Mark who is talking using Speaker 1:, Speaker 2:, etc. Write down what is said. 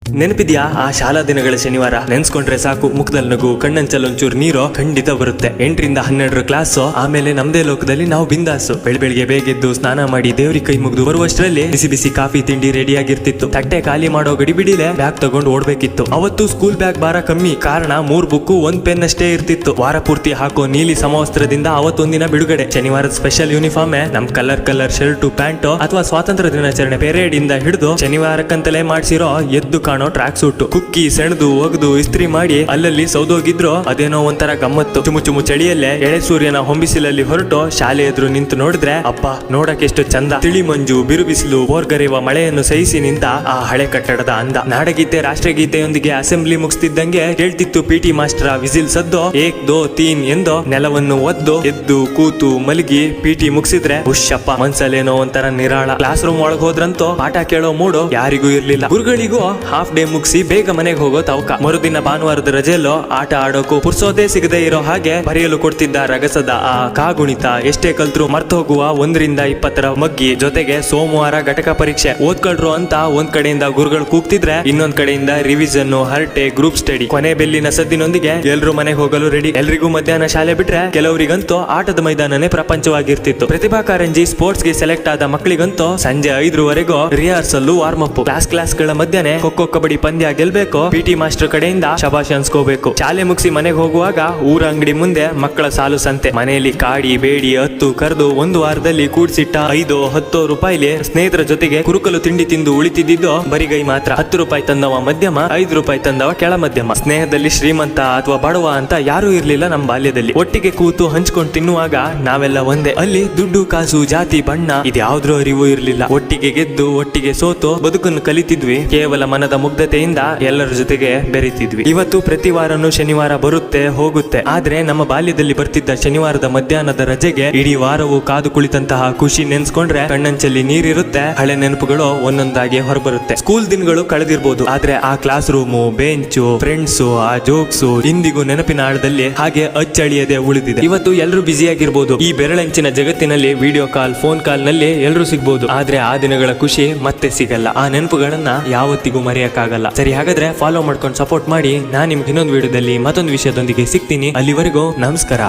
Speaker 1: ನೆನಪಿದ್ಯಾ ಆ ಶಾಲಾ ದಿನಗಳ ಶನಿವಾರ? ನೆನ್ಸ್ಕೊಂಡ್ರೆ ಸಾಕು ಮುಖದಲ್ಲಿ ನಗು, ಕಣ್ಣಂಚಲ್ಲೊಂಚೂರು ನೀರು ಖಂಡಿತ ಬರುತ್ತೆ. 8ರಿಂದ 12 ಕ್ಲಾಸು, ಆಮೇಲೆ ನಮ್ದೇ ಲೋಕದಲ್ಲಿ ನಾವು ಬಿಂದಾಸು. ಬೆಳಗ್ಗೆ ಬೇಗೆದ್ದು ಸ್ನಾನ ಮಾಡಿ ದೇವ್ರಿಗೆ ಕೈ ಮುಗಿದು ಬರುವಷ್ಟರಲ್ಲಿ ಬಿಸಿ ಬಿಸಿ ಕಾಫಿ ತಿಂಡಿ ರೆಡಿ ಆಗಿರ್ತಿತ್ತು. ತಟ್ಟೆ ಖಾಲಿ ಮಾಡೋ ಗಡಿಬಿಡಿಲೆ ಬ್ಯಾಗ್ ತಗೊಂಡು ಓಡ್ಬೇಕಿತ್ತು. ಅವತ್ತು ಸ್ಕೂಲ್ ಬ್ಯಾಗ್ ಭಾರ ಕಮ್ಮಿ, ಕಾರಣ 3 ಬುಕ್ಕು 1 ಪೆನ್ ಅಷ್ಟೇ ಇರ್ತಿತ್ತು. ವಾರ ಪೂರ್ತಿ ಹಾಕೋ ನೀಲಿ ಸಮವಸ್ತ್ರದಿಂದ ಅವತ್ತೊಂದಿನ ಬಿಡುಗಡೆ. ಶನಿವಾರದ ಸ್ಪೆಷಲ್ ಯೂನಿಫಾರ್ಮೇ ನಮ್ ಕಲರ್ ಶರ್ಟು ಪ್ಯಾಂಟು, ಅಥವಾ ಸ್ವಾತಂತ್ರ್ಯ ದಿನಾಚರಣೆ ಪೆರೇಡ್ ಇಂದ ಹಿಡಿದು ಶನಿವಾರಕ್ಕಂತಲೇ ಮಾಡ್ಸಿರೋ ಎದ್ದು ಕಾಣೋ ಟ್ರ್ಯಾಕ್ ಸೂಟ್. ಕುಕ್ಕಿ ಸೆಣದು ಒಗ್ದು ಇಸ್ತ್ರಿ ಮಾಡಿ ಅಲ್ಲಲ್ಲಿ ಸೌದೋಗಿದ್ರು ಅದೇನೋ ಒಂಥರ ಗಮ್ಮತ್ತು. ಚುಮು ಚಳಿಯಲ್ಲೇ ಎಳೆ ಸೂರ್ಯನ ಹೊಂಬಿಸಿಲಲ್ಲಿ ಹೊರಟು ಶಾಲೆ ಎದುರು ನಿಂತು ನೋಡಿದ್ರೆ ಅಪ್ಪ ನೋಡಕ್ಕೆ ಎಷ್ಟು ಚಂದ. ತಿಳಿ ಮಂಜು, ಬಿರು ಬಿಸಿಲು, ಬೋರ್ಗರೆಯುವ ಮಳೆಯನ್ನು ಸಹಿಸಿ ನಿಂತ ಆ ಹಳೆ ಕಟ್ಟಡದ ಅಂದ. ನಾಡಗೀತೆ ರಾಷ್ಟ್ರಗೀತೆಯೊಂದಿಗೆ ಅಸೆಂಬ್ಲಿ ಮುಗಿಸ್ತಿದ್ದಂಗೆ ಹೇಳ್ತಿತ್ತು ಪಿಟಿ ಮಾಸ್ಟರ್ ವಿಸಿಲ್ ಸದ್ದು 1 2 3 ಎಂದು ನೆಲವನ್ನು ಒದ್ದು ಎದ್ದು ಕೂತು ಮಲಗಿ ಪಿಟಿ ಮುಗಿಸಿದ್ರೆ ಹುಷಪ್ಪ ಮನ್ಸಲ್ಲೇನೋ ಒಂಥರ ನಿರಾಳ. ಕ್ಲಾಸ್ ರೂಮ್ ಒಳಗೆ ಹೋದ್ರಂತೂ ಪಾಠ ಕೇಳೋ ಮೂಡು ಯಾರಿಗೂ ಇರ್ಲಿಲ್ಲ. ಗುರುಗಳಿಗೂ ಹಾಫ್ ಡೇ ಮುಗಿಸಿ ಬೇಗ ಮನೆಗೆ ಹೋಗೋ ತವಕ. ಮರುದಿನ ಭಾನುವಾರದ ರಜೆಯಲ್ಲೋ ಆಟ ಆಡೋಕು ಪುರ್ಸೋದೇ ಸಿಗದೆ ಇರೋ ಹಾಗೆ ಬರೆಯಲು ಕೊಡ್ತಿದ್ದ ರಗಸದ ಆ ಕಾಗುಣಿತ ಎಷ್ಟೇ ಕಲ್ತ್ರು ಮರ್ತು ಹೋಗುವ 1ರಿಂದ 20 ಮಗ್ಗಿ. ಜೊತೆಗೆ ಸೋಮವಾರ ಘಟಕ ಪರೀಕ್ಷೆ ಓದ್ಕೊಳ್ರು ಅಂತ ಒಂದ್ ಕಡೆಯಿಂದ ಗುರುಗಳು ಕೂಗ್ತಿದ್ರೆ ಇನ್ನೊಂದ್ ಕಡೆಯಿಂದ ರಿವಿಷನ್, ಹರಟೆ, ಗ್ರೂಪ್ ಸ್ಟಡಿ. ಕೊನೆ ಬೆಲ್ಲಿನ ಸದ್ದಿನೊಂದಿಗೆ ಎಲ್ರು ಮನೆಗೆ ಹೋಗಲು ರೆಡಿ. ಎಲ್ರಿಗೂ ಮಧ್ಯಾಹ್ನ ಶಾಲೆ ಬಿಟ್ರೆ ಕೆಲವರಿಗಂತೂ ಆಟದ ಮೈದಾನನೇ ಪ್ರಪಂಚವಾಗಿರ್ತಿತ್ತು. ಪ್ರತಿಭಾ ಕಾರಂಜಿ ಸ್ಪೋರ್ಟ್ಸ್ ಗೆ ಸೆಲೆಕ್ಟ್ ಆದ ಮಕ್ಕಳಿಗಂತೂ ಸಂಜೆ 5ರವರೆಗೂ ರಿಹರ್ಸಲ್, ವಾರ್ಮ್ ಅಪ್. ಕ್ಲಾಸ್ ಗಳ ಮಧ್ಯಾಹ್ನ ಖೋ ಕಬಡ್ಡಿ ಪಂದ್ಯ ಗೆಲ್ಬೇಕು. ಪಿಟಿ ಮಾಸ್ಟರ್ ಕಡೆಯಿಂದ ಶಬಾಷ್ ಅನ್ಸ್ಕೋಬೇಕು. ಶಾಲೆ ಮುಗಿಸಿ ಮನೆಗೆ ಹೋಗುವಾಗ ಊರ ಅಂಗಡಿ ಮುಂದೆ ಮಕ್ಕಳ ಸಾಲು ಸಂತೆ. ಮನೆಯಲ್ಲಿ ಕಾಡಿ ಬೇಡಿ ಹತ್ತು ಕರೆದು 1 ವಾರದಲ್ಲಿ ಕೂಡ್ಸಿಟ್ಟ 5-10 ರೂಪಾಯಿಲಿ ಸ್ನೇಹಿತರ ಜೊತೆಗೆ ಕುರುಕಲು ತಿಂಡಿ ತಿಂದು ಉಳಿತಿದ್ದು ಬರಿಗೈ ಮಾತ್ರ. 10 ರೂಪಾಯಿ ತಂದವ ಮಧ್ಯಮ, 5 ರೂಪಾಯಿ ತಂದವ ಕೆಳ ಮಧ್ಯಮ. ಸ್ನೇಹದಲ್ಲಿ ಶ್ರೀಮಂತ ಅಥವಾ ಬಡವ ಅಂತ ಯಾರೂ ಇರ್ಲಿಲ್ಲ ನಮ್ಮ ಬಾಲ್ಯದಲ್ಲಿ. ಒಟ್ಟಿಗೆ ಕೂತು ಹಂಚ್ಕೊಂಡು ತಿನ್ನುವಾಗ ನಾವೆಲ್ಲ ಒಂದೇ. ಅಲ್ಲಿ ದುಡ್ಡು ಕಾಸು ಜಾತಿ ಬಣ್ಣ ಇದ್ಯಾವ್ದ್ರ ಅರಿವು ಇರ್ಲಿಲ್ಲ. ಒಟ್ಟಿಗೆ ಗೆದ್ದು ಒಟ್ಟಿಗೆ ಸೋತು ಬದುಕನ್ನು ಕಲಿತಿದ್ವಿ. ಕೇವಲ ಮನದ ಮುಗ್ಧತೆಯಿಂದ ಎಲ್ಲರ ಜೊತೆಗೆ ಬೆರೀತಿದ್ವಿ. ಇವತ್ತು ಪ್ರತಿ ವಾರನೂ ಶನಿವಾರ ಬರುತ್ತೆ ಹೋಗುತ್ತೆ, ಆದ್ರೆ ನಮ್ಮ ಬಾಲ್ಯದಲ್ಲಿ ಬರ್ತಿದ್ದ ಶನಿವಾರದ ಮಧ್ಯಾಹ್ನದ ರಜೆಗೆ ಇಡೀ ವಾರವೂ ಕಾದು ಕುಳಿತಂತಹ ಖುಷಿ ನೆನ್ಸ್ಕೊಂಡ್ರೆ ಕಣ್ಣಂಚಲ್ಲಿ ನೀರಿರುತ್ತೆ. ಹಳೆ ನೆನಪುಗಳು ಒಂದೊಂದಾಗಿ ಹೊರಬರುತ್ತೆ. ಸ್ಕೂಲ್ ದಿನಗಳು ಕಳೆದಿರ್ಬೋದು, ಆದ್ರೆ ಆ ಕ್ಲಾಸ್ ರೂಮು, ಬೆಂಚು, ಫ್ರೆಂಡ್ಸು, ಆ ಜೋಕ್ಸು ಇಂದಿಗೂ ನೆನಪಿನ ಆಳದಲ್ಲಿ ಹಾಗೆ ಅಚ್ಚಳಿಯದೆ ಉಳಿದಿದೆ. ಇವತ್ತು ಎಲ್ಲರೂ ಬ್ಯುಸಿಯಾಗಿರ್ಬೋದು. ಈ ಬೆರಳಂಚಿನ ಜಗತ್ತಿನಲ್ಲಿ ವಿಡಿಯೋ ಕಾಲ್, ಫೋನ್ ಕಾಲ್ ನಲ್ಲಿ ಎಲ್ಲರೂ ಸಿಗ್ಬೋದು, ಆದ್ರೆ ಆ ದಿನಗಳ ಖುಷಿ ಮತ್ತೆ ಸಿಗಲ್ಲ. ಆ ನೆನಪುಗಳನ್ನ ಯಾವತ್ತಿಗೂ ಮರೆಯಕ್ಕಾಗಲ್ಲ. ಸರಿ, ಹಾಗಾದ್ರೆ ಫಾಲೋ ಮಾಡ್ಕೊಂಡು ಸಪೋರ್ಟ್ ಮಾಡಿ. ನಾನು ನಿಮ್ಗೆ ಇನ್ನೊಂದು ವಿಡಿಯೋದಲ್ಲಿ ಮತ್ತೊಂದು ವಿಷಯದೊಂದಿಗೆ ಸಿಗ್ತೀನಿ. ಅಲ್ಲಿವರೆಗೂ ನಮಸ್ಕಾರ.